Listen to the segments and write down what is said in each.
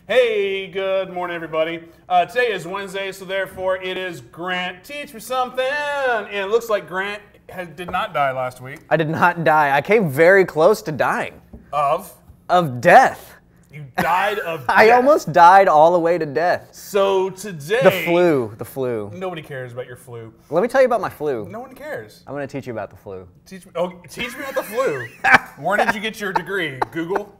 Hey, good morning, everybody. Today is Wednesday, so therefore it is Grant Teach Me Something. And it looks like Grant did not die last week. I did not die. I came very close to dying. Of death. You died of death. I almost died all the way to death. So today... The flu. Nobody cares about your flu. Let me tell you about my flu. No one cares. I'm going to teach you about the flu. Teach me about the flu. Where did you get your degree? Google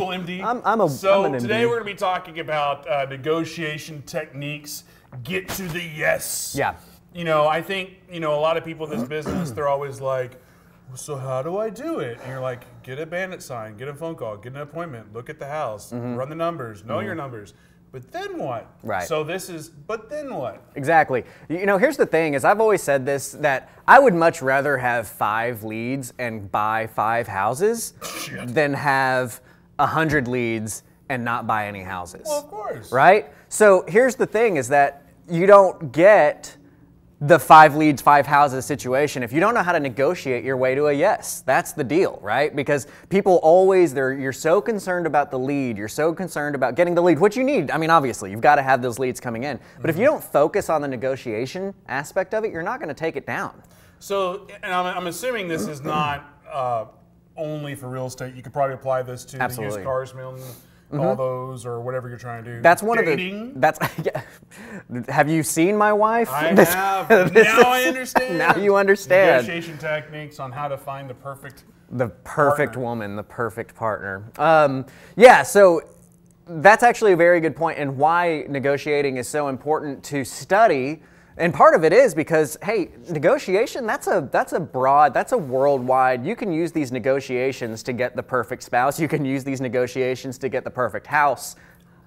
MD? I'm an MD. Today we're going to be talking about negotiation techniques. Get to the yes. Yeah. You know, I think, a lot of people in this business, they're always like, so how do I do it? And you're like, get a bandit sign, get a phone call, get an appointment, look at the house, run the numbers, know your numbers. But then what? Right. So but then what? Exactly. Here's the thing is I've always said this, that I would much rather have 5 leads and buy 5 houses than have 100 leads and not buy any houses. Well, of course. Right? So here's the thing is that you don't get the 5 leads, 5 houses situation if you don't know how to negotiate your way to a yes. That's the deal, right? Because people always, you're so concerned about the lead, you're so concerned about getting the lead, which you need. I mean, obviously, you've got to have those leads coming in. But if you don't focus on the negotiation aspect of it, you're not going to take it down. So, and I'm assuming this is not only for real estate. You could probably apply this to the used car salesman, all those, or whatever you're trying to do. That's one Dating. Have you seen my wife? I have. Now I understand. Now you understand. Negotiation techniques on how to find the perfect woman, the perfect partner. Yeah, so that's actually a very good point, and why negotiating is so important to study. And part of it is because, hey, negotiation, that's a worldwide, you can use these negotiations to get the perfect spouse. You can use these negotiations to get the perfect house.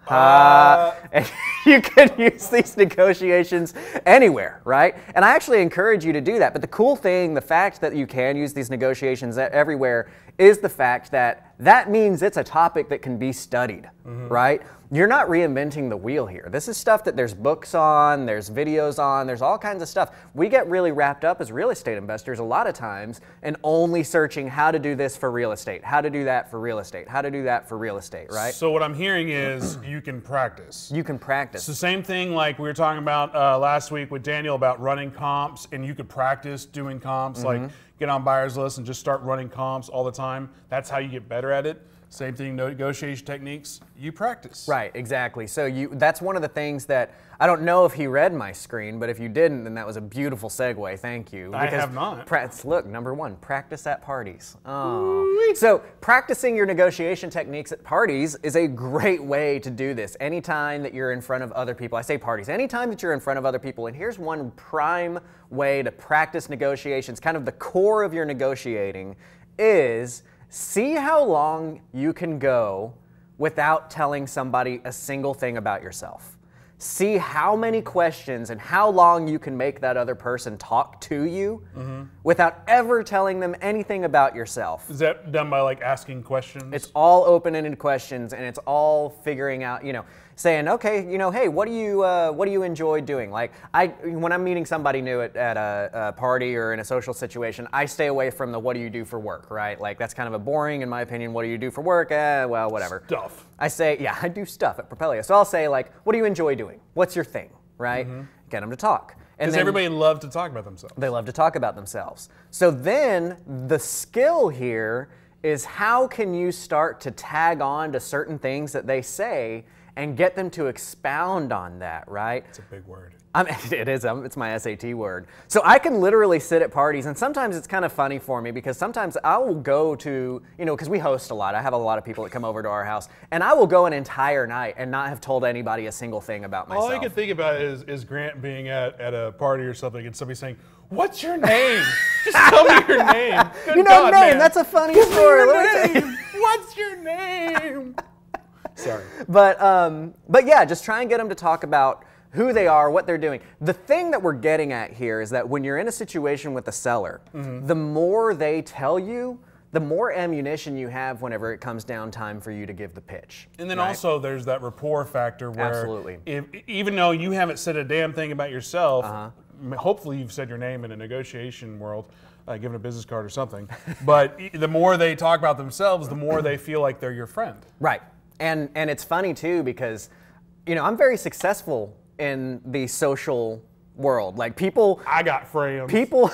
And you can use these negotiations anywhere, right? And I actually encourage you to do that. But the cool thing, the fact that you can use these negotiations everywhere is the fact that means it's a topic that can be studied, right? You're not reinventing the wheel here. This is stuff that there's books on, there's videos on, there's all kinds of stuff. We get really wrapped up as real estate investors a lot of times in only searching how to do this for real estate, how to do that for real estate, how to do that for real estate, right? So what I'm hearing is you can practice. You can practice. It's the same thing like we were talking about last week with Daniel about running comps, and you could practice doing comps, like get on buyer's list and just start running comps all the time. That's how you get better at it. Same thing, negotiation techniques, you practice. Right, exactly. So that's one of the things that, I don't know if he read my screen, but if you didn't, then that was a beautiful segue, thank you. I have not. Look, number 1, practice at parties. Oh. So practicing your negotiation techniques at parties is a great way to do this. Anytime that you're in front of other people, I say parties, anytime that you're in front of other people, and here's one prime way to practice negotiations, kind of the core of your negotiating is see how long you can go without telling somebody a single thing about yourself. See how many questions and how long you can make that other person talk to you without ever telling them anything about yourself. Is that done by like asking questions? It's all open-ended questions, and it's all figuring out, saying, okay, hey, what do you enjoy doing? Like when I'm meeting somebody new at a party or in a social situation, I stay away from the what do you do for work, right? Like that's kind of a boring, in my opinion, what do you do for work? Well, whatever. Stuff. I say, yeah, I do stuff at Propelio. So I'll say like, what do you enjoy doing? What's your thing, right? Get them to talk. Because everybody loves to talk about themselves. They love to talk about themselves. So then the skill here is how can you start to tag on to certain things that they say and get them to expound on that, right? It's a big word. It is. It's my SAT word. So I can literally sit at parties, and sometimes it's kind of funny for me because sometimes I will go to, because we host a lot. I have a lot of people that come over to our house, and I will go an entire night and not have told anybody a single thing about myself. All I can think about is Grant being at a party or something and somebody saying, "What's your name? Just tell me your name." Good God, name. Man. That's a funny story. Let me tell you. What's your name? Sorry. But yeah, just try and get them to talk about who they are, what they're doing. The thing that we're getting at here is that when you're in a situation with a seller, the more they tell you, the more ammunition you have whenever it comes down time for you to give the pitch. And then also there's that rapport factor where even though you haven't said a damn thing about yourself, hopefully you've said your name in a negotiation world, given a business card or something, but the more they talk about themselves, the more they feel like they're your friend. Right. And it's funny too because, I'm very successful in the social world. Like I got framed. People,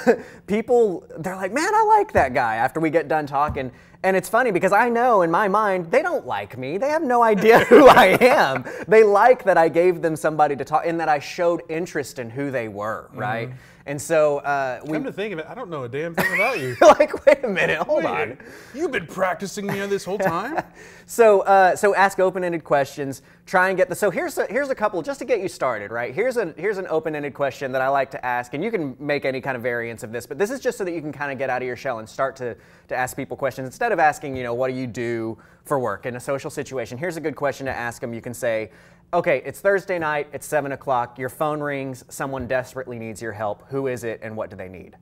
they're like, man, I like that guy after we get done talking. And it's funny because I know in my mind, they don't like me. They have no idea who I am. They like that I gave them somebody to talk and that I showed interest in who they were, right? Mm-hmm. And so come to think of it, I don't know a damn thing about you. Like, wait a minute, hold on. You've been practicing me this whole time? So ask open-ended questions. Try and get so here's a couple just to get you started, right? Here's an open-ended question that I like to ask, and you can make any kind of variance of this, but this is just so that you can kind of get out of your shell and start to ask people questions instead of asking, what do you do for work in a social situation. Here's a good question to ask them. You can say, okay, it's Thursday night, it's 7 o'clock, your phone rings, someone desperately needs your help. Who is it and what do they need,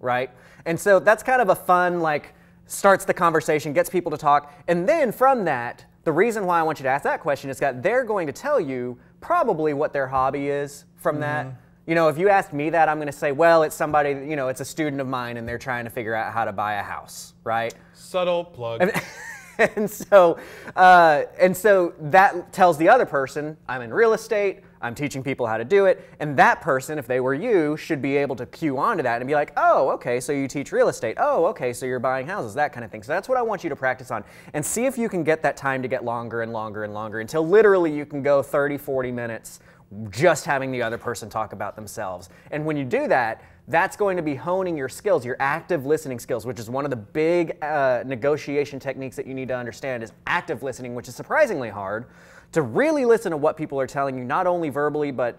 right? And so that's kind of a fun, starts the conversation, gets people to talk. And then from that, the reason why I want you to ask that question is that they're going to tell you probably what their hobby is from that. If you ask me that, I'm going to say, well, it's somebody, it's a student of mine and they're trying to figure out how to buy a house, right? Subtle plug. And so that tells the other person, I'm in real estate, I'm teaching people how to do it, and that person, if they were you, should be able to cue onto that and be like, oh, okay, so you teach real estate. Oh, okay, so you're buying houses, that kind of thing. So that's what I want you to practice on. And see if you can get that time to get longer and longer and longer until literally you can go 30, 40 minutes just having the other person talk about themselves. And when you do that, that's going to be honing your skills, your active listening skills, which is one of the big negotiation techniques that you need to understand is active listening, which is surprisingly hard, to really listen to what people are telling you, not only verbally, but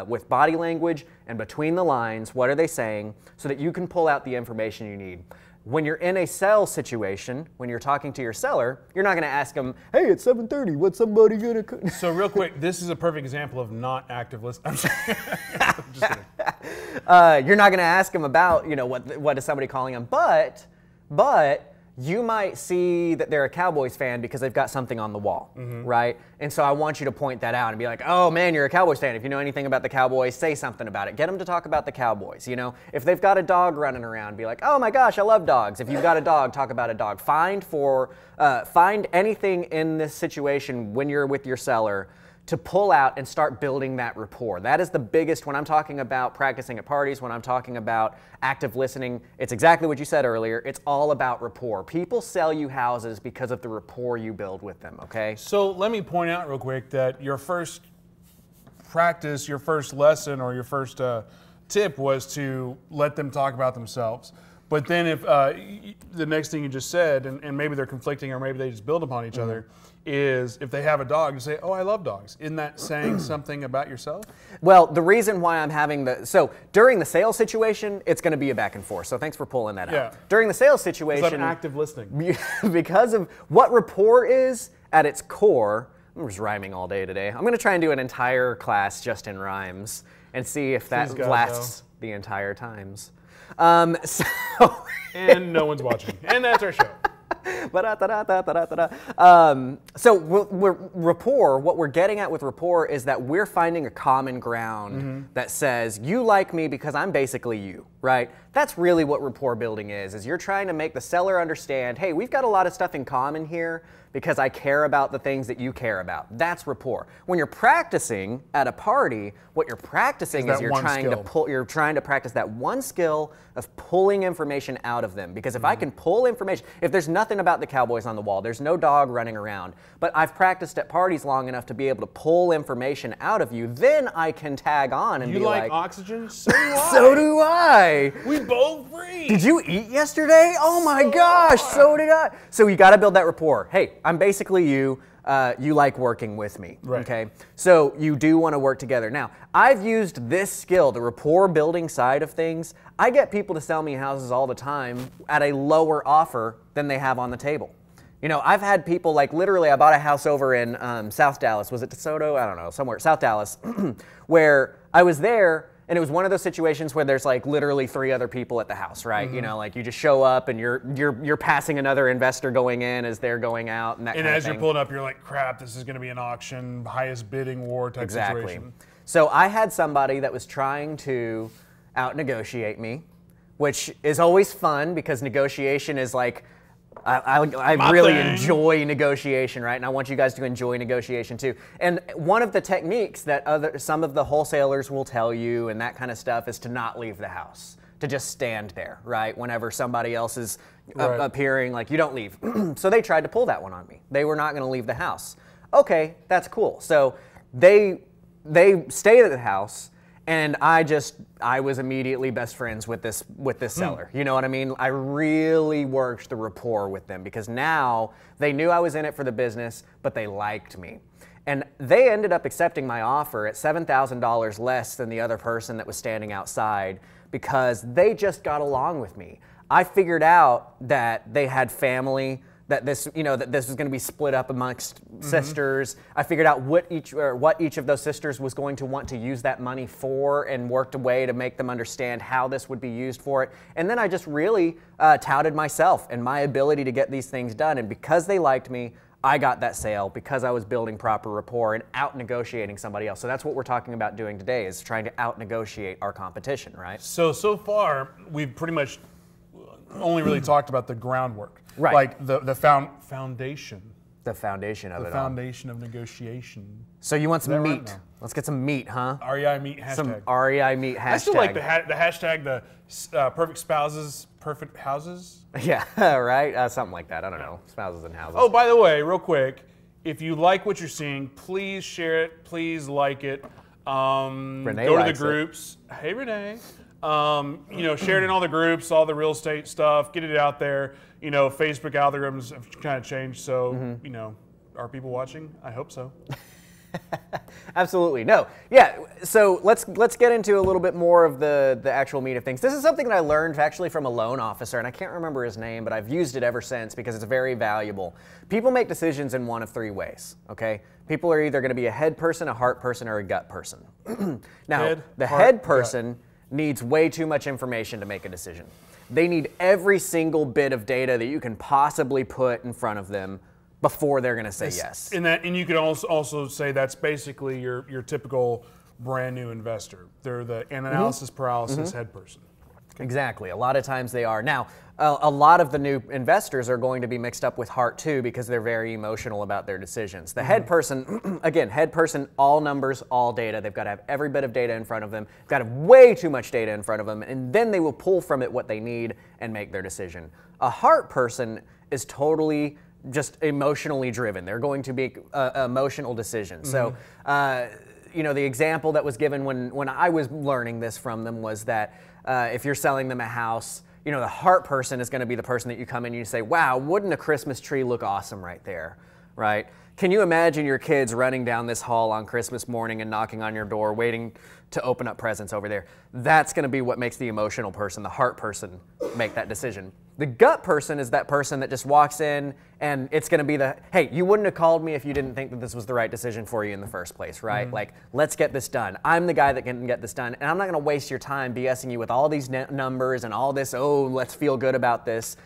with body language and between the lines. What are they saying so that you can pull out the information you need. When you're in a sales situation, when you're talking to your seller, you're not going to ask them, hey, it's 7:30, what's somebody going to cook? So real quick, this is a perfect example of not active listening. I'm just kidding. You're not going to ask them about, what is somebody calling them, but you might see that they're a Cowboys fan because they've got something on the wall, right? And so I want you to point that out and be like, oh man, you're a Cowboys fan. If you know anything about the Cowboys, say something about it. Get them to talk about the Cowboys, If they've got a dog running around, be like, oh my gosh, I love dogs. If you've got a dog, talk about a dog. Find anything in this situation when you're with your seller to pull out and start building that rapport. That is the biggest, when I'm talking about practicing at parties, when I'm talking about active listening, it's exactly what you said earlier. It's all about rapport. People sell you houses because of the rapport you build with them, okay? So let me point out real quick that your first practice, your first lesson, or your first tip was to let them talk about themselves. But then if the next thing you just said, and maybe they're conflicting or maybe they just build upon each other, is if they have a dog, to say, oh, I love dogs. Isn't that saying something about yourself? Well, the reason why I'm having during the sales situation, it's going to be a back and forth. So thanks for pulling that out. During the sales situation. Because I'm active listening. Because of what rapport is at its core, I'm just rhyming all day today. I'm going to try and do an entire class just in rhymes and see if that lasts the entire times. And no one's watching. And that's our show. So rapport, what we're getting at with rapport is that we're finding a common ground that says, you like me because I'm basically you, right? That's really what rapport building is you're trying to make the seller understand, hey, we've got a lot of stuff in common here because I care about the things that you care about. That's rapport. When you're practicing at a party, what you're practicing is you're trying to practice that one skill of pulling information out of them. Because if I can pull information, if there's nothing about the Cowboys on the wall, there's no dog running around, but I've practiced at parties long enough to be able to pull information out of you, then I can tag on and be like, you like oxygen? So do I. So do I. We both breathe. Did you eat yesterday? Oh my gosh, so did I. So you got to build that rapport. Hey, I'm basically you. You like working with me, okay? So you do want to work together. Now, I've used this skill, the rapport building side of things. I get people to sell me houses all the time at a lower offer than they have on the table. I've had people literally, I bought a house over in South Dallas. Was it DeSoto? I don't know, somewhere, South Dallas, where I was there. And it was one of those situations where there's literally 3 other people at the house, right? You just show up and you're passing another investor going in as they're going out and that kind of thing. And as you're pulling up, you're like, crap, this is going to be an auction, highest bidding war type situation. So I had somebody that was trying to out-negotiate me, which is always fun because negotiation is I really enjoy negotiation, right? And I want you guys to enjoy negotiation too. And one of the techniques that some of the wholesalers will tell you and that kind of stuff is to not leave the house, to just stand there, right? Whenever somebody else is appearing, like you don't leave. So they tried to pull that one on me. They were not going to leave the house. Okay, that's cool. So they stayed at the house. And I was immediately best friends with this seller. You know what I mean? I really worked the rapport with them because now they knew I was in it for the business, but they liked me. And they ended up accepting my offer at $7,000 less than the other person that was standing outside because they just got along with me. I figured out that they had family, that this was going to be split up amongst sisters. I figured out what each of those sisters was going to want to use that money for, and worked a way to make them understand how this would be used for it. And then I just really touted myself and my ability to get these things done. And because they liked me, I got that sale because I was building proper rapport and out negotiating somebody else. So that's what we're talking about doing today, is trying to out negotiate our competition, right? So far we've pretty much only really talked about the groundwork. Right. Like the foundation. The foundation of it all. The foundation of negotiation. So you want some meat? Right now? Let's get some meat, huh? REI meat hashtag. Some REI meat hashtag. I still like the hashtag, the perfect spouses, perfect houses. Yeah, right? Something like that. I don't know. Spouses and houses. Oh, by the way, real quick, if you like what you're seeing, please share it. Please like it. Renee go to the likes groups. Hey, Renee. Share it in all the groups, all the real estate stuff. Get it out there. Facebook algorithms have kind of changed. So, are people watching? I hope so. Absolutely. No. Yeah. So let's get into a little bit more of the actual meat of things. This is something that I learned actually from a loan officer, and I can't remember his name, but I've used it ever since because it's very valuable. People make decisions in one of three ways. Okay. People are either going to be a head person, a heart person, or a gut person. Now, the head person needs way too much information to make a decision. They need every single bit of data that you can possibly put in front of them before they're going to say yes. And you could also say that's basically your typical brand new investor. They're the analysis paralysis head person. Okay. Exactly. A lot of times they are. Now, a lot of the new investors are going to be mixed up with heart too because they're very emotional about their decisions. The head person, again, head person, all numbers, all data. They've got to have every bit of data in front of them. They've got to have way too much data in front of them, and then they will pull from it what they need and make their decision. A heart person is totally just emotionally driven. They're going to make emotional decisions. So, the example that was given when I was learning this from them was that if you're selling them a house, the heart person is going to be the person that you come in and you say, wow, wouldn't a Christmas tree look awesome right there, right? Can you imagine your kids running down this hall on Christmas morning and knocking on your door, waiting to open up presents over there? That's going to be what makes the emotional person, the heart person, make that decision. The gut person is that person that just walks in and it's going to be hey, you wouldn't have called me if you didn't think that this was the right decision for you in the first place, right? Like, let's get this done. I'm the guy that can get this done, and I'm not going to waste your time BSing you with all these numbers and all this, let's feel good about this.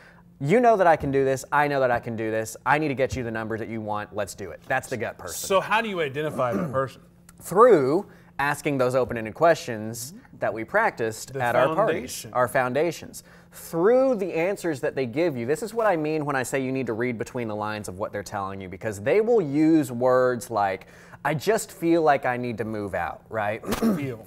You know that I can do this. I know that I can do this. I need to get you the numbers that you want. Let's do it. That's the gut person. So how do you identify that person? Through asking those open-ended questions that we practiced at our parties, our foundations. Through the answers that they give you, this is what I mean when I say you need to read between the lines of what they're telling you, because they will use words like, I just feel like I need to move out, right?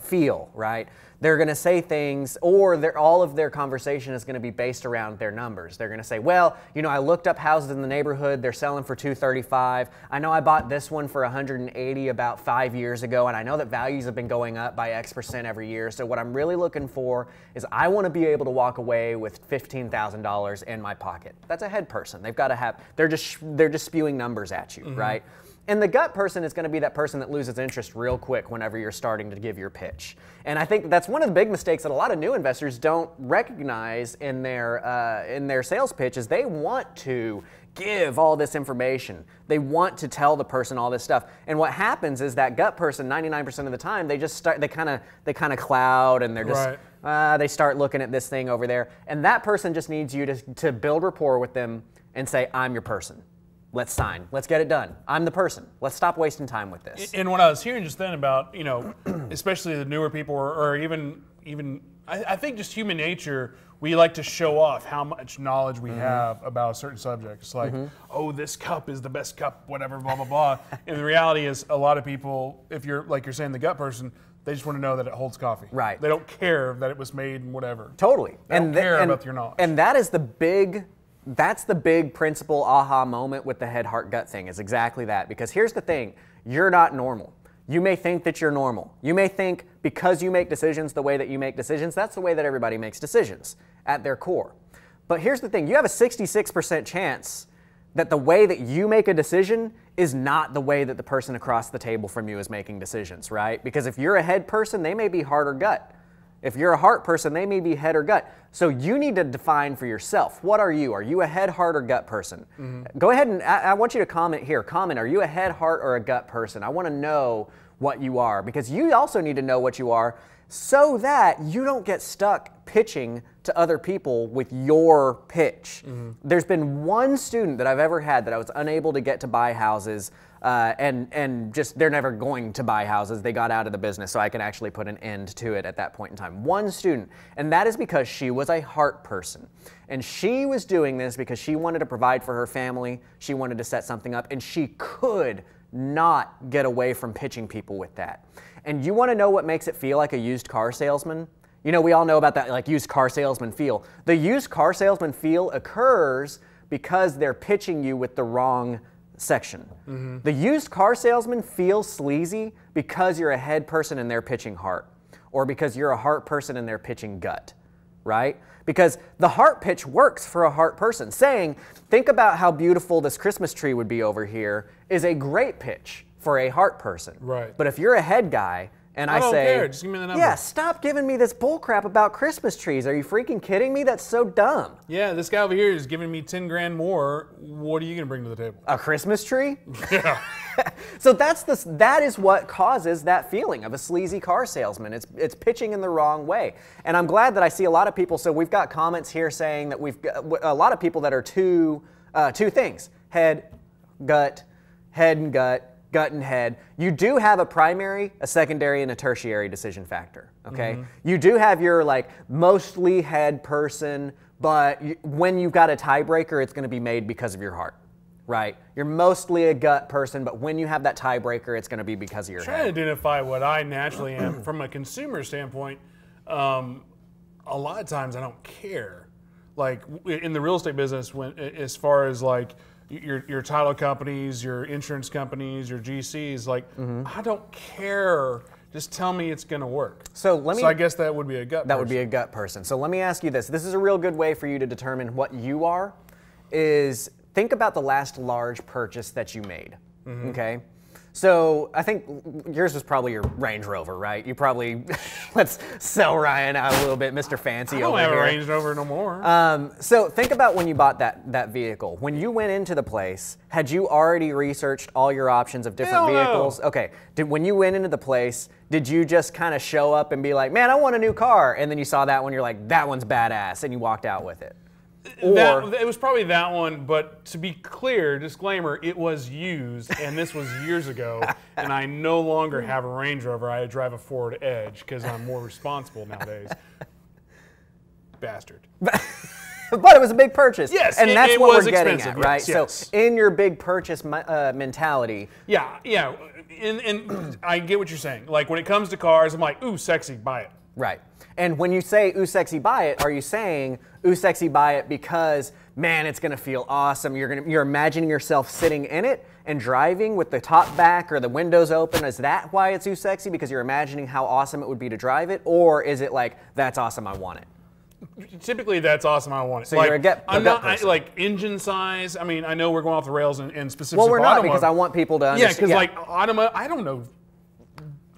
Feel, right? They're going to say things, or all of their conversation is going to be based around their numbers. They're going to say, well, I looked up houses in the neighborhood. They're selling for $235. I know I bought this one for $180 about 5 years ago, and I know that values have been going up by X% every year. So what I'm really looking for is I want to be able to walk away with $15,000 in my pocket. That's a head person. They've got to have. They're just spewing numbers at you, right? And the gut person is going to be that person that loses interest real quick whenever you're starting to give your pitch. And I think that's one of the big mistakes that a lot of new investors don't recognize in their sales pitch is they want to give all this information. They want to tell the person all this stuff. And what happens is that gut person, 99% of the time, they kind of cloud, and they're just they start looking at this thing over there. And that person just needs you to build rapport with them and say, I'm your person. Let's sign. Let's get it done. I'm the person. Let's stop wasting time with this. And what I was hearing just then about, especially the newer people, or even I think just human nature, we like to show off how much knowledge we have about a certain subject. It's like, oh, this cup is the best cup, whatever, blah, blah, blah. And the reality is a lot of people, if you're, like you're saying, the gut person, they just want to know that it holds coffee. Right. They don't care that it was made and whatever. Totally. They don't care about your knowledge. And that's the big principal aha moment with the head, heart, gut thing is exactly that. Because here's the thing, you're not normal. You may think that you're normal. You may think because you make decisions the way that you make decisions, that's the way that everybody makes decisions at their core. But here's the thing, you have a 66% chance that the way that you make a decision is not the way that the person across the table from you is making decisions, right? Because if you're a head person, they may be heart or gut. If you're a heart person, they may be head or gut. So you need to define for yourself, what are you? Are you a head, heart, or gut person? Go ahead and I want you to comment here. Comment, are you a head, heart, or a gut person? I want to know what you are, because you also need to know what you are so that you don't get stuck pitching to other people with your pitch. There's been one student that I've ever had that I was unable to get to buy houses, and just they're never going to buy houses. They got out of the business, so I can actually put an end to it at that point in time. One student, and that is because she was a heart person. And she was doing this because she wanted to provide for her family, she wanted to set something up, and she could not get away from pitching people with that. And you want to know what makes it feel like a used car salesman? You know, we all know about that like used car salesman feel. The used car salesman feel occurs because they're pitching you with the wrong section. The used car salesman feels sleazy because you're a head person and they're pitching heart, or because you're a heart person and they're pitching gut, right? Because the heart pitch works for a heart person. Saying, think about how beautiful this Christmas tree would be over here is a great pitch for a heart person. Right. But if you're a head guy and I don't say, care. Just give me the number. Yeah, stop giving me this bull crap about Christmas trees. Are you freaking kidding me? That's so dumb. Yeah, this guy over here is giving me 10 grand more. What are you going to bring to the table? A Christmas tree? Yeah. So that is what causes that feeling of a sleazy car salesman. It's pitching in the wrong way. And I'm glad that I see a lot of people. So we've got comments here saying that we've got a lot of people that are two things: head, gut, head and gut, gut and head. You do have a primary, a secondary, and a tertiary decision factor. Okay, you do have your like mostly head person, but when you've got a tiebreaker, it's going to be made because of your heart. Right, you're mostly a gut person, but when you have that tiebreaker, it's going to be because of your head. Trying to identify what I naturally am from a consumer standpoint. A lot of times I don't care. Like in the real estate business, when as far as like your title companies, your insurance companies, your GCs, like I don't care. Just tell me it's going to work. So I guess that would be a gut person. That would be a gut person. So let me ask you this. This is a real good way for you to determine what you are, is think about the last large purchase that you made, okay? So I think yours was probably your Range Rover, right? You probably, let's sell Ryan out a little bit, Mr. Fancy over here. I don't have a Range Rover no more. So think about when you bought that vehicle. When you went into the place, had you already researched all your options of different vehicles? Okay, when you went into the place, did you just kind of show up and be like, man, I want a new car, and then you saw that one, you're like, that one's badass, and you walked out with it? It was probably that one, but to be clear, disclaimer, it was used, and this was years ago, and I no longer have a Range Rover. I drive a Ford Edge because I'm more responsible nowadays. Bastard. But it was a big purchase. Yes, and that's what we're getting expensive, at, right? Yes. So in your big purchase mentality. Yeah, and I get what you're saying. Like when it comes to cars, I'm like, ooh, sexy, buy it. Right. And when you say, ooh, sexy, buy it, are you saying, ooh, sexy, buy it because, man, it's going to feel awesome. You're imagining yourself sitting in it and driving with the top back or the windows open. Is that why it's ooh, sexy? Because you're imagining how awesome it would be to drive it? Or is it like, that's awesome, I want it? Typically, that's awesome, I want it. So like, you're a gut person. Like engine size. I mean, I know we're going off the rails in specific. Well, we're not, because I want people to understand. Yeah, because like automotive, I don't know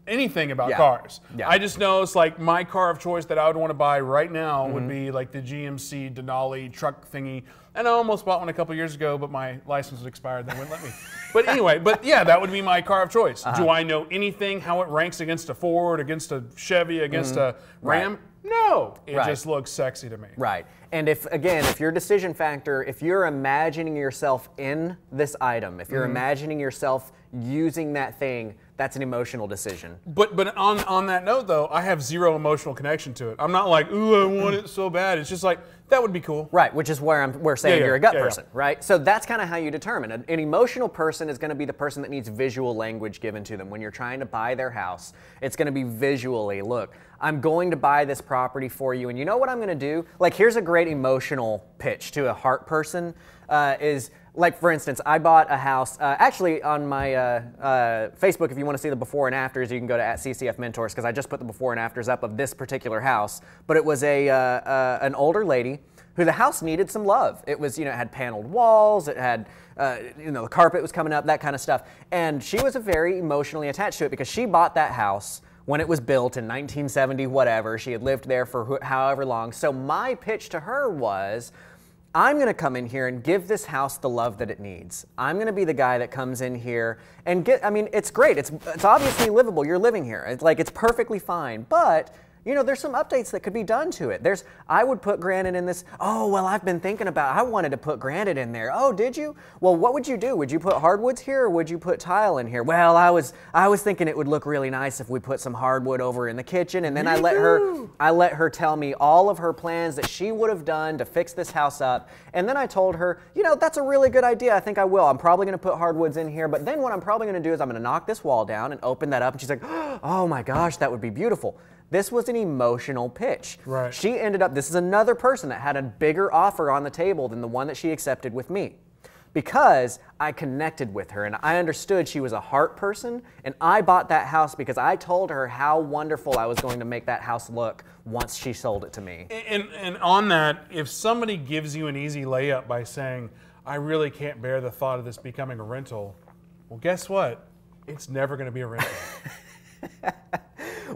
anything about cars. Yeah. I just know it's like my car of choice that I would want to buy right now would be like the GMC Denali truck thingy. And I almost bought one a couple years ago, but my license was expired. They wouldn't let me. But anyway, that would be my car of choice. Do I know anything how it ranks against a Ford, against a Chevy, against a Ram? Right. No. It just looks sexy to me. Right. And if your decision factor, if you're imagining yourself in this item, if you're imagining yourself using that thing, that's an emotional decision. But on that note, though, I have zero emotional connection to it. I'm not like, ooh, I want it so bad. It's just like, that would be cool. Right, which is where we're saying you're a gut person, right? So that's kind of how you determine. An emotional person is going to be the person that needs visual language given to them. When you're trying to buy their house, it's going to be visually, look, I'm going to buy this property for you, and you know what I'm going to do? Like, here's a great emotional pitch to a heart person is, like, for instance, I bought a house, actually on my Facebook, if you want to see the before and afters, you can go to @CCF Mentors, because I just put the before and afters up of this particular house. But it was an older lady who the house needed some love. It was, it had paneled walls, it had, the carpet was coming up, that kind of stuff. And she was very emotionally attached to it because she bought that house when it was built in 1970, whatever. She had lived there for however long. So my pitch to her was, I'm going to come in here and give this house the love that it needs. I'm going to be the guy that comes in here and it's great. It's obviously livable. You're living here. It's perfectly fine. But, there's some updates that could be done to it. I would put granite in this. Oh, well, I've been thinking about, I wanted to put granite in there. Oh, did you? Well, what would you do? Would you put hardwoods here or would you put tile in here? Well, I was thinking it would look really nice if we put some hardwood over in the kitchen. And then I let her tell me all of her plans that she would have done to fix this house up. And then I told her, that's a really good idea. I think I will. I'm probably going to put hardwoods in here. But then what I'm probably going to do is I'm going to knock this wall down and open that up. And she's like, oh my gosh, that would be beautiful. This was an emotional pitch. Right. She ended up, this is another person that had a bigger offer on the table than the one that she accepted with me. Because I connected with her and I understood she was a heart person, and I bought that house because I told her how wonderful I was going to make that house look once she sold it to me. And on that, if somebody gives you an easy layup by saying, I really can't bear the thought of this becoming a rental, well, guess what? It's never going to be a rental.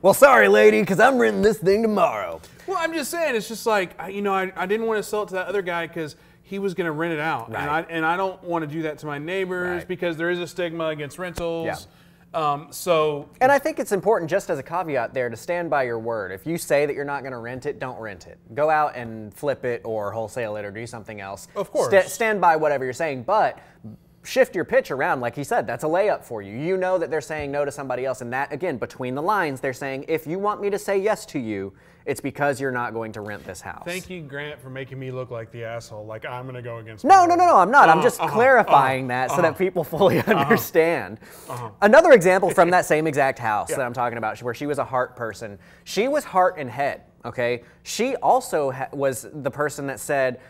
Well, sorry, lady, because I'm renting this thing tomorrow. Well, I'm just saying, it's just like, I didn't want to sell it to that other guy because he was going to rent it out. Right. And I don't want to do that to my neighbors because there is a stigma against rentals. Yeah. And I think it's important, just as a caveat there, to stand by your word. If you say that you're not going to rent it, don't rent it. Go out and flip it or wholesale it or do something else. Of course. Stand by whatever you're saying, but shift your pitch around. Like he said, that's a layup for you. You know that they're saying no to somebody else, and that, again, between the lines, they're saying, if you want me to say yes to you, it's because you're not going to rent this house. Thank you, Grant, for making me look like the asshole, like I'm going to go against No, I'm not. I'm just clarifying that so that people fully understand. Another example from that same exact house that I'm talking about, where she was a heart person. She was heart and head, okay? She also was the person that said,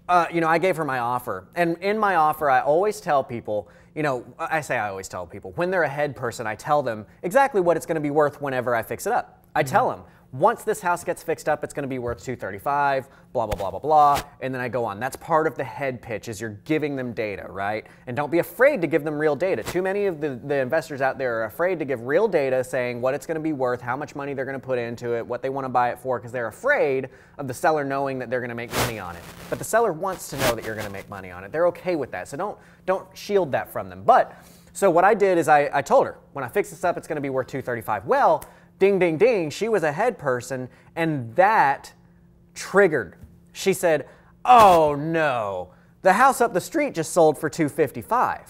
I gave her my offer. And in my offer, I always tell people, I always tell people, when they're a head person, I tell them exactly what it's going to be worth whenever I fix it up. I tell them, once this house gets fixed up, it's going to be worth $235, blah, blah, blah, blah, blah, and then I go on. That's part of the head pitch, is you're giving them data, right? And don't be afraid to give them real data. Too many of the investors out there are afraid to give real data saying what it's going to be worth, how much money they're going to put into it, what they want to buy it for, because they're afraid of the seller knowing that they're going to make money on it. But the seller wants to know that you're going to make money on it. They're okay with that, so don't shield that from them. But, so what I did is I told her, when I fix this up, it's going to be worth $235. Well, ding, ding, ding, she was a head person, and that triggered. She said, oh no, the house up the street just sold for $255.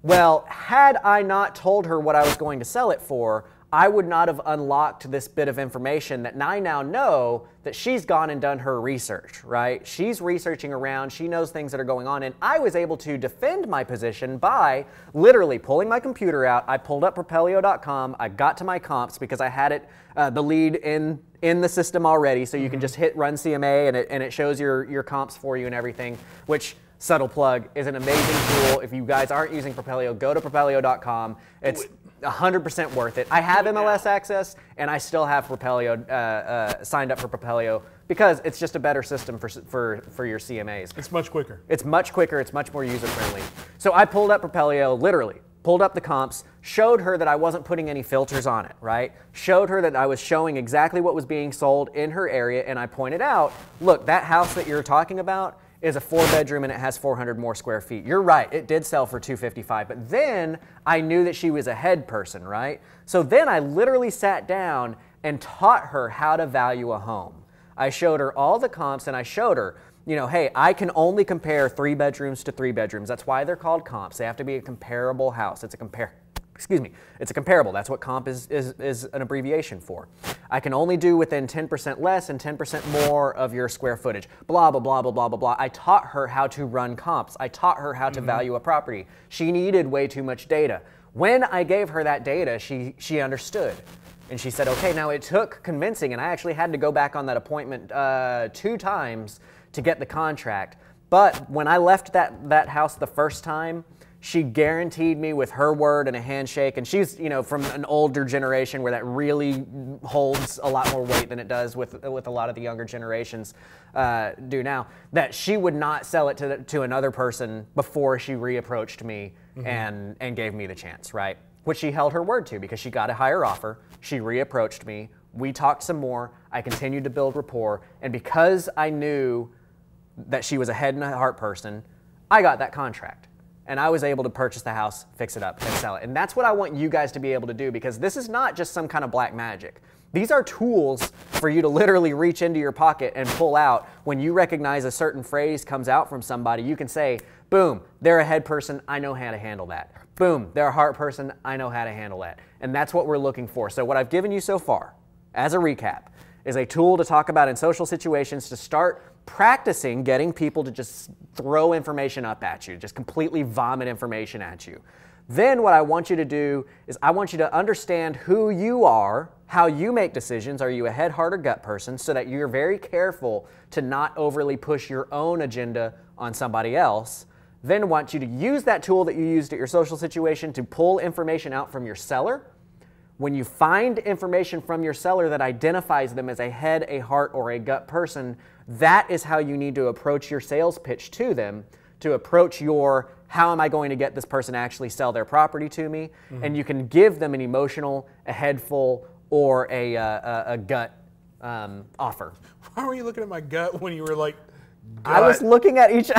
Well, had I not told her what I was going to sell it for, I would not have unlocked this bit of information that I now know that she's gone and done her research, right? She's researching around, she knows things that are going on, and I was able to defend my position by literally pulling my computer out. I pulled up Propelio.com, I got to my comps because I had it, the lead in the system already, so you can just hit run CMA and it shows your comps for you and everything, which, subtle plug, is an amazing tool. If you guys aren't using Propelio, go to Propelio.com. It's 100% worth it. I have MLS access, and I still have Propelio signed up for Propelio because it's just a better system for your CMAs. It's much quicker. It's much quicker. It's much more user-friendly. So I pulled up Propelio, literally, pulled up the comps, showed her that I wasn't putting any filters on it, right? Showed her that I was showing exactly what was being sold in her area, and I pointed out, look, that house that you're talking about is a 4-bedroom and it has 400 more square feet. You're right, it did sell for $255, but then I knew that she was a head person, right? So then I literally sat down and taught her how to value a home. I showed her all the comps, and I showed her, you know, hey, I can only compare 3 bedrooms to 3 bedrooms. That's why they're called comps. They have to be a comparable house. It's a it's a comparable. That's what comp is an abbreviation for. I can only do within 10% less and 10% more of your square footage. Blah, blah, blah, blah, blah, blah, blah. I taught her how to run comps. I taught her how to value a property. She needed way too much data. When I gave her that data, she understood. And she said, okay, now it took convincing, and I actually had to go back on that appointment 2 times to get the contract. But when I left that house the first time, she guaranteed me with her word and a handshake, and she's, you know, from an older generation where that really holds a lot more weight than it does with a lot of the younger generations do now, that she would not sell it to another person before she reapproached me and gave me the chance, right? Which she held her word to, because she got a higher offer. She reapproached me. We talked some more. I continued to build rapport, and because I knew that she was a head and a heart person, I got that contract. And I was able to purchase the house, fix it up, and sell it. And that's what I want you guys to be able to do, because this is not just some kind of black magic. These are tools for you to literally reach into your pocket and pull out. When you recognize a certain phrase comes out from somebody, you can say, boom, they're a head person, I know how to handle that. Boom, they're a heart person, I know how to handle that. And that's what we're looking for. So what I've given you so far, as a recap, is a tool to talk about in social situations to start practicing getting people to just throw information up at you, just completely vomit information at you. Then what I want you to do is I want you to understand who you are, how you make decisions. Are you a head, heart, or gut person, so that you're very careful to not overly push your own agenda on somebody else. Then I want you to use that tool that you used at your social situation to pull information out from your seller. When you find information from your seller that identifies them as a head, a heart, or a gut person, that is how you need to approach your sales pitch to them, to approach your, how am I going to get this person to actually sell their property to me? And you can give them an emotional, a head full, or a gut offer. Why were you looking at my gut when you were like, gut? I was looking at each.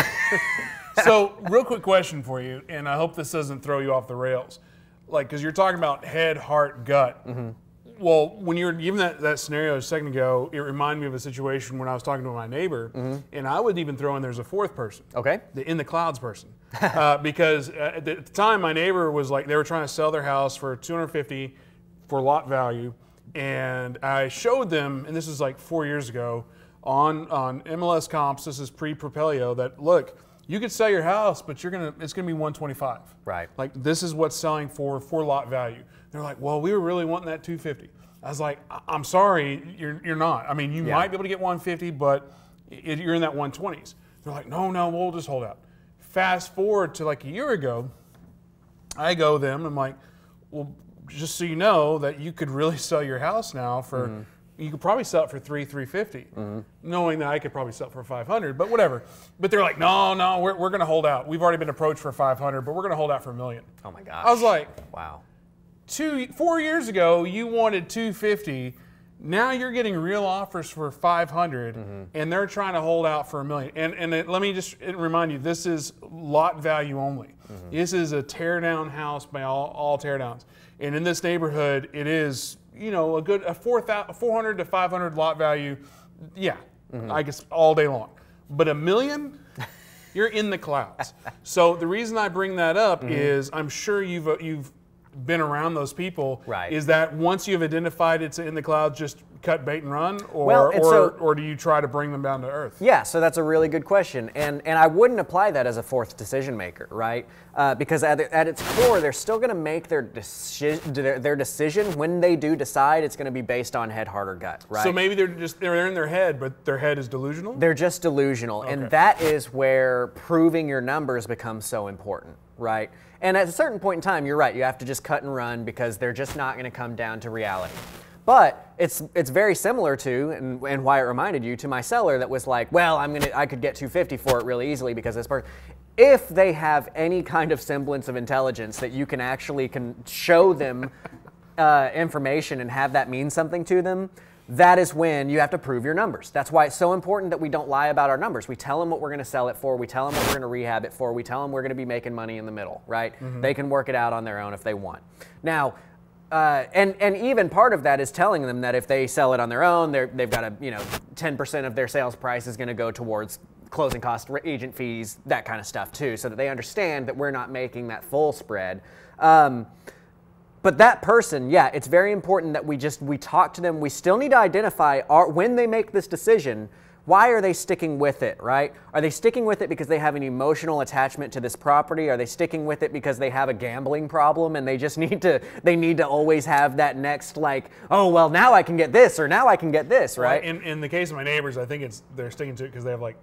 So, real quick question for you, and I hope this doesn't throw you off the rails. Like, because you're talking about head, heart, gut. Well, when you were given that scenario a second ago, it reminded me of a situation when I was talking to my neighbor, and I would even throw in there's a 4th person. Okay. The in the clouds person. Because at the time, my neighbor was like, they were trying to sell their house for $250 for lot value, and I showed them, and this is like 4 years ago, on MLS comps, this is pre-Propelio, that look, you could sell your house, but it's gonna be $125. Right. Like, this is what's selling for lot value. They're like, well, we were really wanting that $250. I was like, I'm sorry, you're not. I mean, you might be able to get $150, but you're in that 120s. They're like, no, we'll just hold out. Fast forward to like a year ago, I go them, I'm like, well, just so you know that you could really sell your house now for, you could probably sell it for $350, knowing that I could probably sell it for $500, but whatever. But they're like, no, we're going to hold out. We've already been approached for $500, but we're going to hold out for $1 million. Oh my gosh. I was like, wow. 4 years ago, you wanted $250. Now you're getting real offers for $500, and they're trying to hold out for $1 million. And let me just remind you, this is lot value only. This is a tear down house by all tear downs. And in this neighborhood, it is, you know, a 400 to 500 lot value. Yeah, I guess all day long. But $1 million, you're in the clouds. So the reason I bring that up is I'm sure you've been around those people. Right. Is that once you've identified it's in the clouds, just cut bait and run, Well, or do you try to bring them down to earth? Yeah, so that's a really good question, and I wouldn't apply that as a 4th decision maker, right? Because at its core, they're still going to make their decision when they do decide. It's going to be based on head, heart, or gut, right? So maybe they're in their head, but their head is delusional. They're just delusional, and that is where proving your numbers becomes so important, right? And at a certain point in time, you're right. You have to just cut and run because they're just not going to come down to reality. But it's very similar to, and why it reminded you, to my seller that was like, well, I could get $250 for it really easily because this person. If they have any kind of semblance of intelligence that you can actually show them information and have that mean something to them, that is when you have to prove your numbers. That's why it's so important that we don't lie about our numbers. We tell them what we're going to sell it for. We tell them what we're going to rehab it for. We tell them we're going to be making money in the middle, right? They can work it out on their own if they want. Now, And even part of that is telling them that if they sell it on their own, they've got a 10% of their sales price is going to go towards closing costs, agent fees, that kind of stuff too, so that they understand that we're not making that full spread. But that person, yeah, it's very important that we talk to them. We still need to identify when they make this decision, why are they sticking with it, right? Are they sticking with it because they have an emotional attachment to this property? Are they sticking with it because they have a gambling problem and they just need to always have that next, like, oh, well, now I can get this or now I can get this, right? Well, in the case of my neighbors, I think they're sticking to it because they have like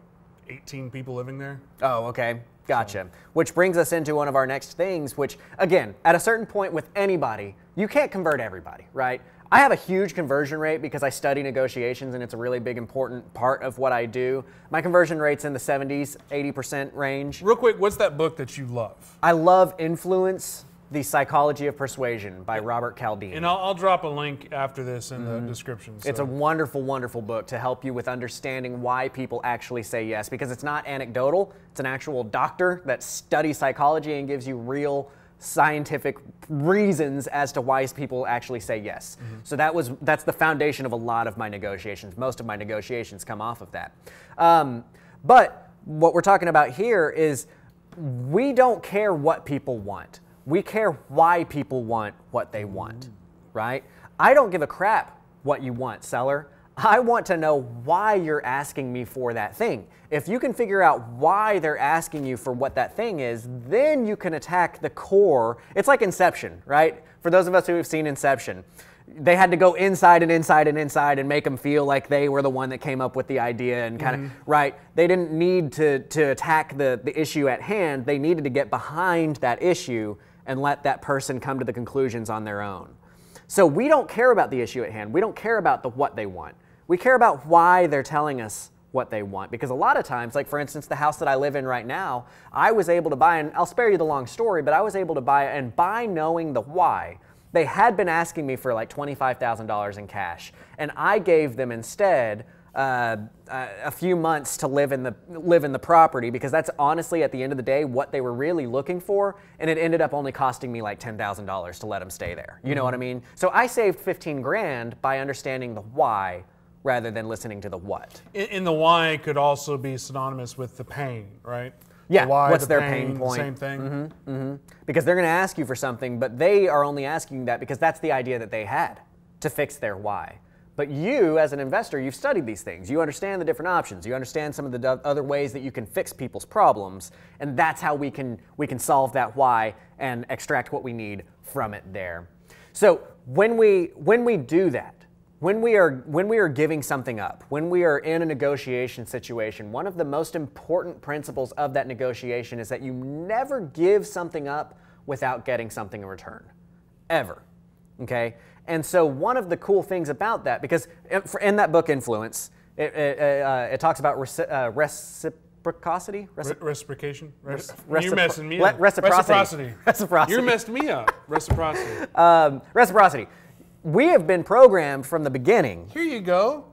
18 people living there. Oh, okay. Gotcha. Which brings us into one of our next things, which, again, at a certain point with anybody, you can't convert everybody, right? I have a huge conversion rate because I study negotiations and it's a really big, important part of what I do. My conversion rate's in the 70s, 80% range. Real quick, what's that book that you love? I love Influence, The Psychology of Persuasion by Robert Cialdini. And I'll drop a link after this in the description. So. It's a wonderful, wonderful book to help you with understanding why people actually say yes, because it's not anecdotal. It's an actual doctor that studies psychology and gives you real scientific reasons as to why people actually say yes. So that's the foundation of a lot of my negotiations. Most of my negotiations come off of that. But what we're talking about here is we don't care what people want. We care why people want what they want, right? I don't give a crap what you want, seller. I want to know why you're asking me for that thing. If you can figure out why they're asking you for what that thing is, then you can attack the core. It's like Inception, right? For those of us who have seen Inception, they had to go inside and inside and inside and make them feel like they were the one that came up with the idea and kind of, right? They didn't need to attack the issue at hand. They needed to get behind that issue and let that person come to the conclusions on their own. So we don't care about the issue at hand. We don't care about what they want. We care about why they're telling us what they want. Because a lot of times, like for instance, the house that I live in right now, I was able to buy, and I'll spare you the long story, but I was able to buy it, and by knowing the why, they had been asking me for like $25,000 in cash. And I gave them instead a few months to live in the property, because that's honestly at the end of the day what they were really looking for, and it ended up only costing me like $10,000 to let them stay there. You know what I mean? So I saved 15 grand by understanding the why rather than listening to the what. In the why could also be synonymous with the pain, right? Yeah, the why, what's the their pain point? Same thing. Because they're going to ask you for something, but they are only asking that because that's the idea that they had to fix their why. But you, as an investor, you've studied these things. You understand the different options. You understand some of the other ways that you can fix people's problems, and that's how we can solve that why and extract what we need from it there. So when we do that, when we are giving something up, when we are in a negotiation situation, one of the most important principles of that negotiation is that you never give something up without getting something in return, ever. Okay? And so one of the cool things about that, because in that book, Influence, it talks about reciprocity? Reciprocation? You're messing me up. Reciprocity. You messed me up. Reciprocity. Reciprocity. We have been programmed from the beginning. Here you go.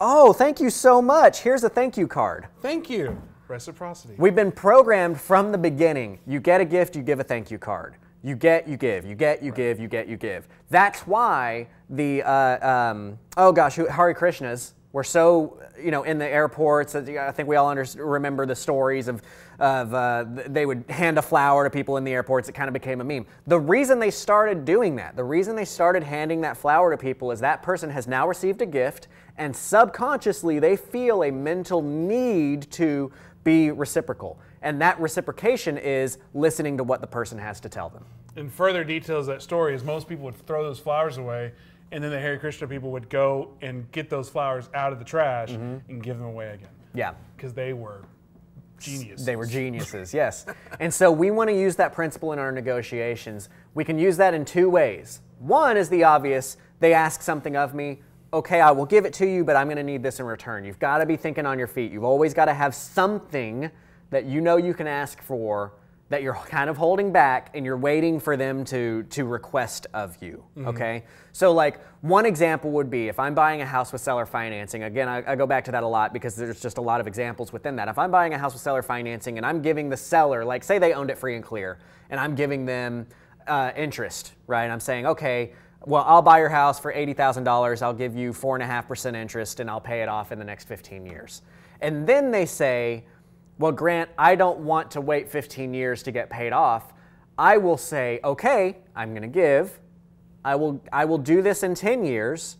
Oh, thank you so much. Here's a thank you card. Thank you. Reciprocity. We've been programmed from the beginning. You get a gift, you give a thank you card. You get, you give. You get, you give. You get, you give. That's why the Hare Krishnas were so, in the airports. I think we all remember the stories of they would hand a flower to people in the airports. It kind of became a meme. The reason they started doing that, the reason they started handing that flower to people, is that person has now received a gift, and subconsciously they feel a mental need to be reciprocal. And that reciprocation is listening to what the person has to tell them. And further details that story is most people would throw those flowers away, and then the Hare Krishna people would go and get those flowers out of the trash and give them away again. Yeah. Because they were geniuses. They were geniuses, yes. And so we want to use that principle in our negotiations. We can use that in two ways. One is the obvious. They ask something of me. Okay, I will give it to you, but I'm going to need this in return. You've got to be thinking on your feet. You've always got to have something that you know you can ask for, that you're kind of holding back, and you're waiting for them to request of you, okay? So like one example would be if I'm buying a house with seller financing. Again, I go back to that a lot because there's just a lot of examples within that. If I'm buying a house with seller financing and I'm giving the seller, like say they owned it free and clear, and I'm giving them interest, right? I'm saying, okay, well, I'll buy your house for $80,000. I'll give you 4.5% interest, and I'll pay it off in the next 15 years. And then they say, well, Grant, I don't want to wait 15 years to get paid off. I will say, okay, I'm going to give. I will do this in 10 years,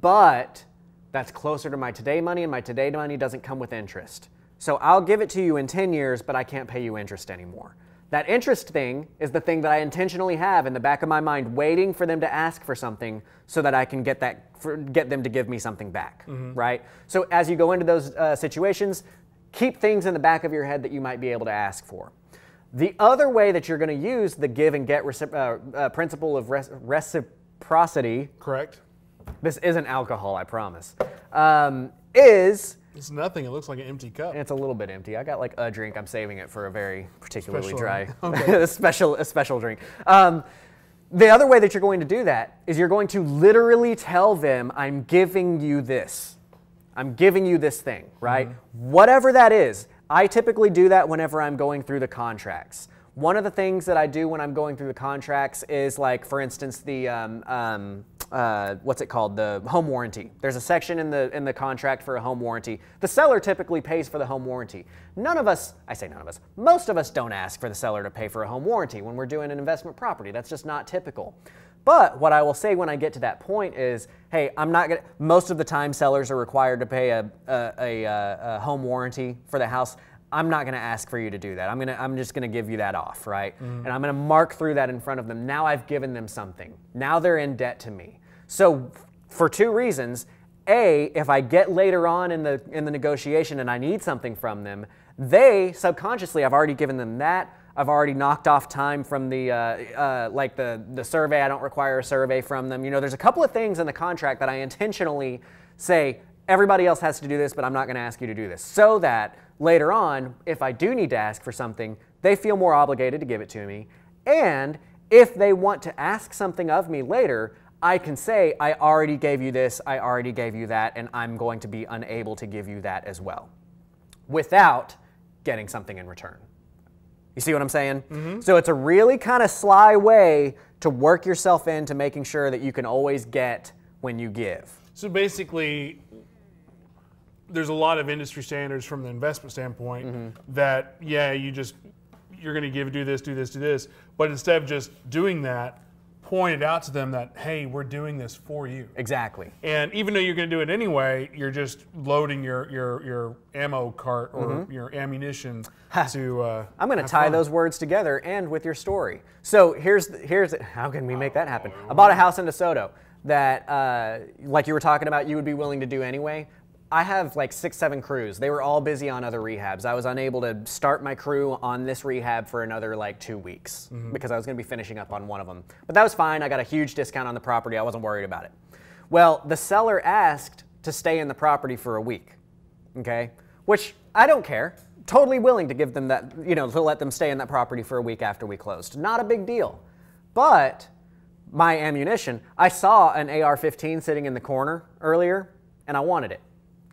but that's closer to my today money, and my today money doesn't come with interest. So I'll give it to you in 10 years, but I can't pay you interest anymore. That interest thing is the thing that I intentionally have in the back of my mind, waiting for them to ask for something so that I can get them to give me something back, right? So as you go into those situations, keep things in the back of your head that you might be able to ask for. The other way that you're going to use the give and get principle of reciprocity. Correct. This isn't alcohol, I promise. Is it's nothing. It looks like an empty cup. it's a little bit empty. I got like a drink. I'm saving it for a very particularly Special. dry, Okay. a special drink. The other way that you're going to do that is you're going to literally tell them, I'm giving you this. I'm giving you this thing, right? Whatever that is. I typically do that whenever I'm going through the contracts. One of the things that I do when I'm going through the contracts is, like, for instance, the what's it called? The home warranty. There's a section in the contract for a home warranty. The seller typically pays for the home warranty. None of us, I say none of us, most of us don't ask for the seller to pay for a home warranty when we're doing an investment property. That's just not typical. But what I will say when I get to that point is, hey, most of the time sellers are required to pay a home warranty for the house. I'm not going to ask for you to do that. I'm just going to give you that off, right? And I'm going to mark through that in front of them. Now I've given them something. Now they're in debt to me. So for two reasons. A, if I get later on in the negotiation and I need something from them, they subconsciously, I've already given them that. I've already knocked off time from the survey. I don't require a survey from them. You know, there's a couple of things in the contract that I intentionally say, everybody else has to do this, but I'm not going to ask you to do this. So that later on, if I do need to ask for something, they feel more obligated to give it to me. And if they want to ask something of me later, I can say, I already gave you this, I already gave you that, and I'm going to be unable to give you that as well, without getting something in return. You see what I'm saying? So it's a really kind of sly way to work yourself into making sure that you can always get when you give. So basically, there's a lot of industry standards from the investment standpoint that, yeah, you're going to do this, do this, do this. But instead of just doing that, point it out to them that, hey, we're doing this for you. Exactly. And even though you're going to do it anyway, you're just loading your ammo cart or your ammunition to. I'm going to tie those words together and with your story. So here's how can we make that happen? I bought a house in DeSoto that, like you were talking about, you would be willing to do anyway. I have like 6, 7 crews. They were all busy on other rehabs. I was unable to start my crew on this rehab for another like 2 weeks because I was going to be finishing up on one of them. But that was fine. I got a huge discount on the property. I wasn't worried about it. Well, the seller asked to stay in the property for a week, okay? Which I don't care. Totally willing to give them that, you know, to let them stay in that property for a week after we closed. Not a big deal. But my ammunition, I saw an AR-15 sitting in the corner earlier, and I wanted it.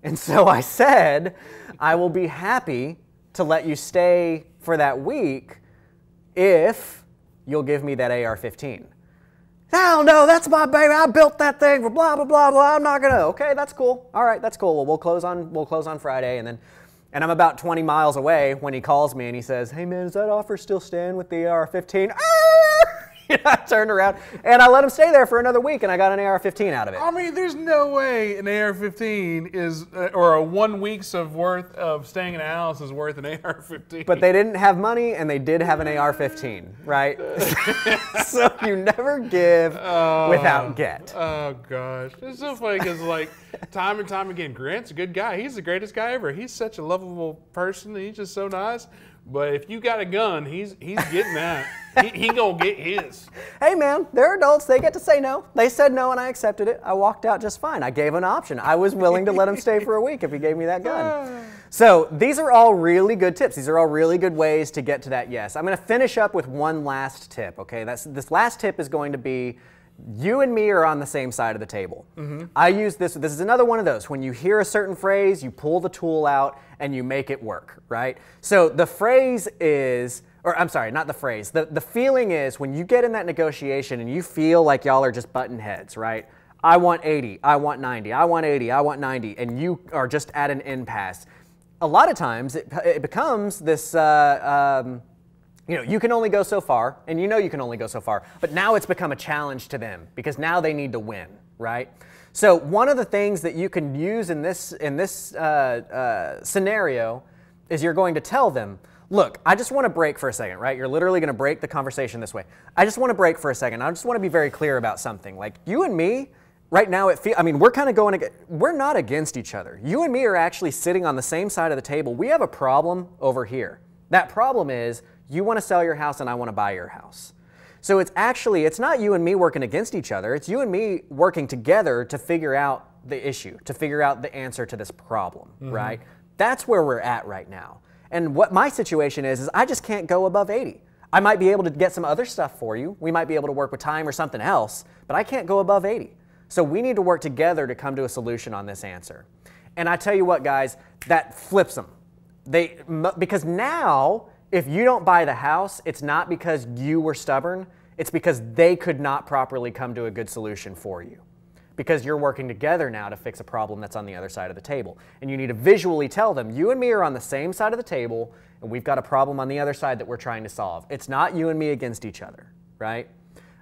And so I said, I will be happy to let you stay for that week if you'll give me that AR-15. Hell no, that's my baby. I built that thing for blah, blah, blah, blah. I'm not going to. Okay, that's cool. All right, that's cool. Well, we'll close on Friday. And I'm about 20 miles away when he calls me and he says, hey, man, does that offer still stand with the AR-15? I turned around and I let him stay there for another week, and I got an AR-15 out of it. I mean, there's no way an AR-15 is, or a 1 week's worth of staying in a house is worth an AR-15. But they didn't have money, and they did have an AR-15, right? So you never give without get. Oh, gosh. It's so funny because, like, time and time again, Grant's a good guy. He's the greatest guy ever. He's such a lovable person. He's just so nice. But if you got a gun, he's getting that. He gonna get his. Hey man, they're adults. They get to say no. They said no, and I accepted it. I walked out just fine. I gave an option. I was willing to let him stay for a week if he gave me that gun. So these are all really good tips. These are all really good ways to get to that yes. I'm going to finish up with one last tip. Okay, this last tip is going to be, you and me are on the same side of the table. I use this. This is another one of those. When you hear a certain phrase, you pull the tool out and you make it work, right? So the phrase is, or I'm sorry, not the phrase. The feeling is when you get in that negotiation and you feel like y'all are just butting heads, right? I want 80, I want 90, I want 80, I want 90, and you are just at an impasse. A lot of times it becomes this, you can only go so far, and you can only go so far, but now it's become a challenge to them because now they need to win, right? So one of the things that you can use in this scenario is you're going to tell them, look, I just want to break for a second, right? You're literally going to break the conversation this way. I just want to break for a second. I just want to be very clear about something. Like you and me, right now, we're kind of we're not against each other. You and me are actually sitting on the same side of the table. We have a problem over here. That problem is you want to sell your house and I want to buy your house. So it's not you and me working against each other. It's you and me working together to figure out the issue, to figure out the answer to this problem, right? That's where we're at right now. And what my situation is I just can't go above 80. I might be able to get some other stuff for you. We might be able to work with time or something else, but I can't go above 80. So we need to work together to come to a solution on this answer. And I tell you what, guys, that flips them. Because now, if you don't buy the house, it's not because you were stubborn, it's because they could not properly come to a good solution for you. Because you're working together now to fix a problem that's on the other side of the table. And you need to visually tell them, you and me are on the same side of the table, and we've got a problem on the other side that we're trying to solve. It's not you and me against each other, right?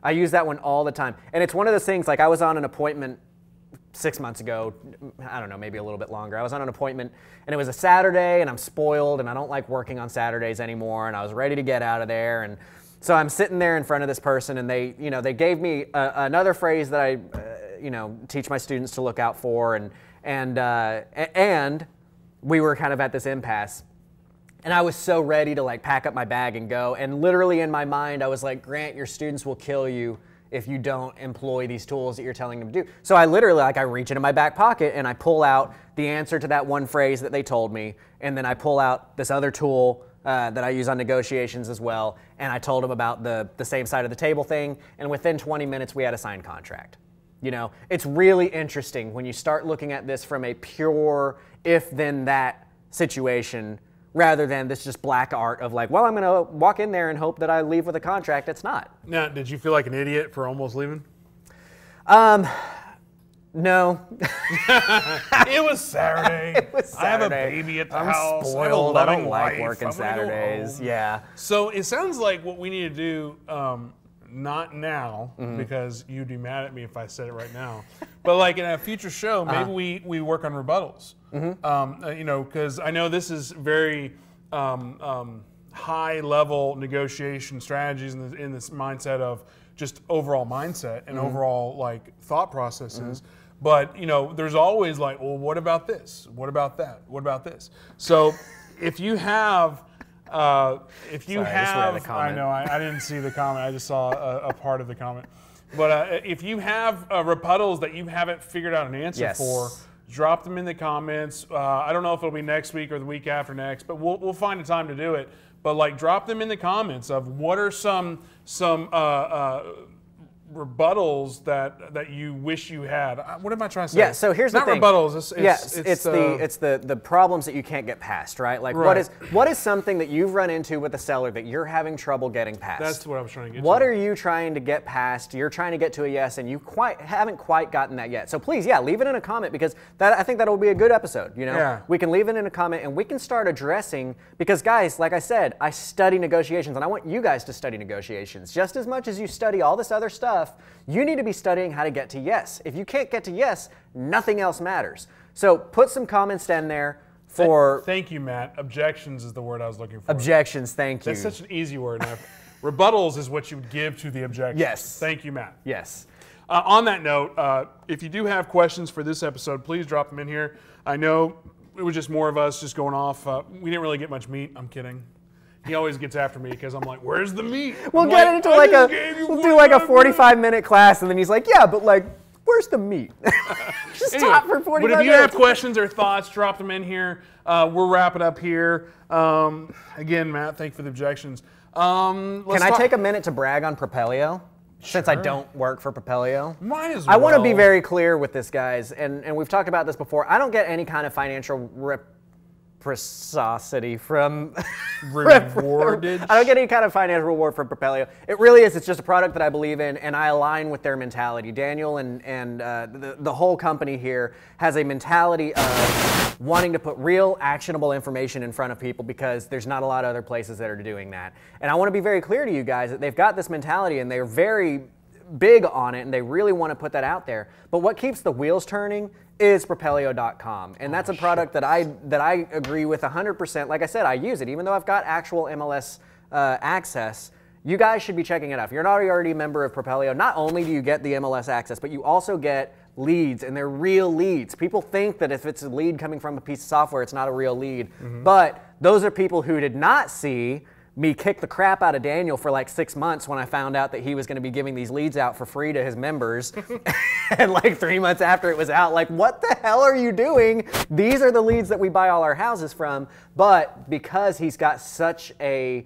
I use that one all the time. And it's one of those things, like I was on an appointment 6 months ago, I don't know, maybe a little bit longer. I was on an appointment, and it was a Saturday, and I'm spoiled, and I don't like working on Saturdays anymore, and I was ready to get out of there. And so I'm sitting there in front of this person, and they gave me another phrase that I teach my students to look out for, and we were kind of at this impasse. And I was so ready to like pack up my bag and go. And literally in my mind, I was like, Grant, your students will kill you if you don't employ these tools that you're telling them to do. So I literally, I reach into my back pocket and I pull out the answer to that one phrase that they told me. And then I pull out this other tool that I use on negotiations as well. And I told them about the same side of the table thing. And within 20 minutes, we had a signed contract. It's really interesting when you start looking at this from a pure if then that situation rather than this just black art of like, well, I'm going to walk in there and hope that I leave with a contract. It's not. Now, did you feel like an idiot for almost leaving? No. It was Saturday. It was Saturday. I have a baby at the house. I'm spoiled. I don't like working I'm Saturdays. Yeah. So it sounds like what we need to do, not now, because you'd be mad at me if I said it right now, but like in a future show, maybe we work on rebuttals. Because I know this is very high-level negotiation strategies in this mindset of just overall mindset and overall like thought processes. But there's always like, well, what about this? What about that? What about this? So if you have, I know I didn't see the comment. I just saw a part of the comment. But if you have rebuttals that you haven't figured out an answer for, drop them in the comments. I don't know if it'll be next week or the week after next, but we'll find a time to do it. But like, drop them in the comments of what are some rebuttals that you wish you had. What am I trying to say? Yeah. So here's the thing. Not rebuttals. It's the problems that you can't get past, right? Like what is something that you've run into with a seller that you're having trouble getting past? That's what I was trying to get to. What are you trying to get past? You're trying to get to a yes, and you haven't quite gotten that yet. So please, leave it in a comment, because I think that'll be a good episode. We can leave it in a comment and we can start addressing, because guys, like I said, I study negotiations, and I want you guys to study negotiations just as much as you study all this other stuff. You need to be studying how to get to yes. If you can't get to yes, nothing else matters. So put some comments in there for... Thank you, Matt. Objections is the word I was looking for. Objections, thank you. That's such an easy word. Rebuttals is what you would give to the objection. Yes. Thank you, Matt. Yes. On that note, if you do have questions for this episode, please drop them in here. I know it was just more of us just going off. We didn't really get much meat. I'm kidding. He always gets after me because I'm like, where's the meat? We'll do like a 45-minute class, and then he's like, yeah, but like, where's the meat? Just anyway, talk for 45 minutes. But if you have questions or thoughts, drop them in here. We'll wrap it up here. Again, Matt, thank you for the objections. Can I take a minute to brag on Propelio? Since I don't work for Propelio. Might as well. I want to be very clear with this, guys, and we've talked about this before. I don't get any kind of financial Preciosity from Rewarded. I don't get any kind of financial reward from Propelio. It really is. It's just a product that I believe in, and I align with their mentality. Daniel and the whole company here has a mentality of wanting to put real, actionable information in front of people because there's not a lot of other places that are doing that. And I want to be very clear to you guys that they've got this mentality, and they're very big on it, and they really want to put that out there. But what keeps the wheels turning is Propelio.com, and that's a product that I agree with 100%. Like I said, I use it, even though I've got actual MLS access. You guys should be checking it out. If you're not already a member of Propelio, not only do you get the MLS access, but you also get leads, and they're real leads. People think that if it's a lead coming from a piece of software, it's not a real lead, but those are people who did not see me kick the crap out of Daniel for like 6 months when I found out that he was going to be giving these leads out for free to his members. And like 3 months after it was out, like, what the hell are you doing? These are the leads that we buy all our houses from. But because he's got such a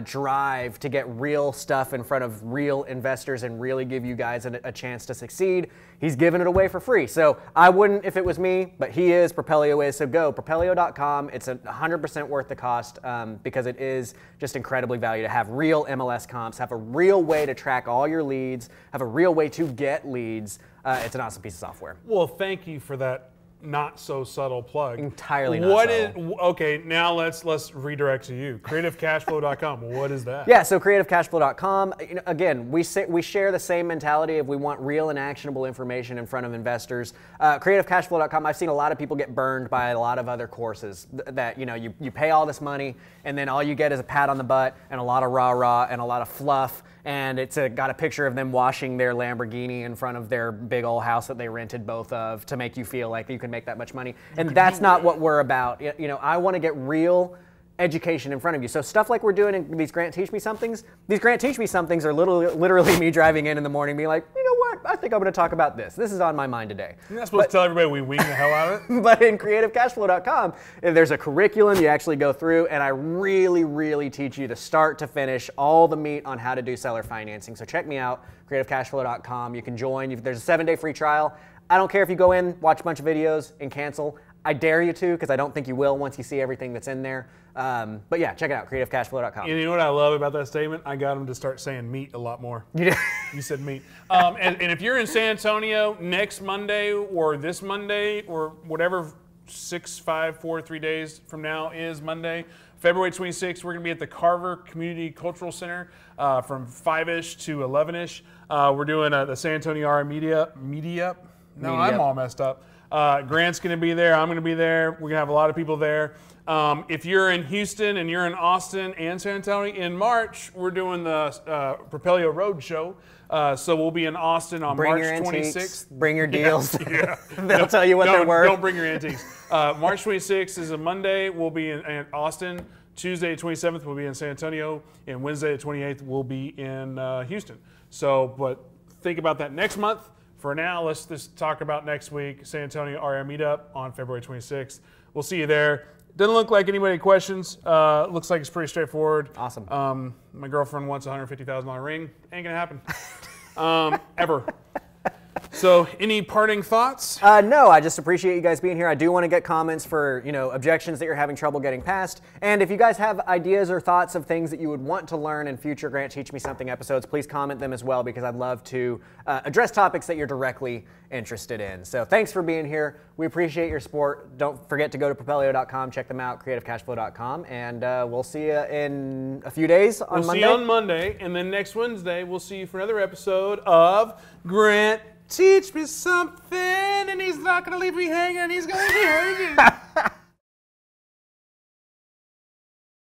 drive to get real stuff in front of real investors and really give you guys a chance to succeed, he's giving it away for free. So I wouldn't if it was me, but he is, Propelio is. So go, Propelio.com. It's 100% worth the cost because it is just incredibly valuable to have real MLS comps, have a real way to track all your leads, have a real way to get leads. It's an awesome piece of software. Well, thank you for that not so subtle plug. Entirely not subtle. Okay, now let's redirect to you. CreativeCashflow.com. What is that? Yeah, so CreativeCashflow.com. Again, we share the same mentality of we want real and actionable information in front of investors. CreativeCashflow.com. I've seen a lot of people get burned by a lot of other courses that you pay all this money and then all you get is a pat on the butt and a lot of rah-rah and a lot of fluff. And it's got a picture of them washing their Lamborghini in front of their big old house that they rented both of to make you feel like you can make that much money. And that's not what we're about. I want to get real education in front of you. So stuff like we're doing in these Grant Teach Me Somethings, these Grant Teach Me Somethings are literally me driving in the morning being like, you know what, I think I'm going to talk about this. This is on my mind today. You're not supposed to tell everybody we wing the hell out of it. But in CreativeCashflow.com, there's a curriculum you actually go through, and I really, really teach you to start to finish all the meat on how to do seller financing. So check me out, CreativeCashflow.com. You can join. There's a 7-day free trial. I don't care if you go in, watch a bunch of videos, and cancel. I dare you to, because I don't think you will once you see everything that's in there. But yeah, check it out, CreativeCashflow.com. And you know what I love about that statement? I got him to start saying meat a lot more. You said meat. And if you're in San Antonio next Monday or this Monday or whatever 6, 5, 4, 3 days from now is Monday, February 26th, we're going to be at the Carver Community Cultural Center from 5-ish to 11-ish. We're doing the San Antonio RA Media. No, I'm all messed up. Grant's going to be there. I'm going to be there. We're going to have a lot of people there. If you're in Houston and you're in Austin and San Antonio, in March, we're doing the Propelio Road Show. So we'll be in Austin on March 26th. Bring your deals. Yeah. They'll tell you what they're worth. Don't bring your antiques. March 26th is a Monday. We'll be in Austin. Tuesday, 27th, we'll be in San Antonio. And Wednesday, the 28th, we'll be in Houston. So, but think about that next month. For now, let's just talk about next week, San Antonio RA Meetup on February 26th. We'll see you there. Doesn't look like anybody had questions. Looks like it's pretty straightforward. Awesome. My girlfriend wants a $150,000 ring. Ain't gonna happen. Ever. So, any parting thoughts? No, I just appreciate you guys being here. I do want to get comments for, objections that you're having trouble getting past. And if you guys have ideas or thoughts of things that you would want to learn in future Grant Teach Me Something episodes, please comment them as well, because I'd love to address topics that you're directly interested in. So thanks for being here. We appreciate your support. Don't forget to go to Propelio.com, check them out, CreativeCashflow.com, and we'll see you in a few days on Monday. We'll see you on Monday, and then next Wednesday, we'll see you for another episode of Grant Teach Me Something, and he's not going to leave me hanging. He's going to be hanging.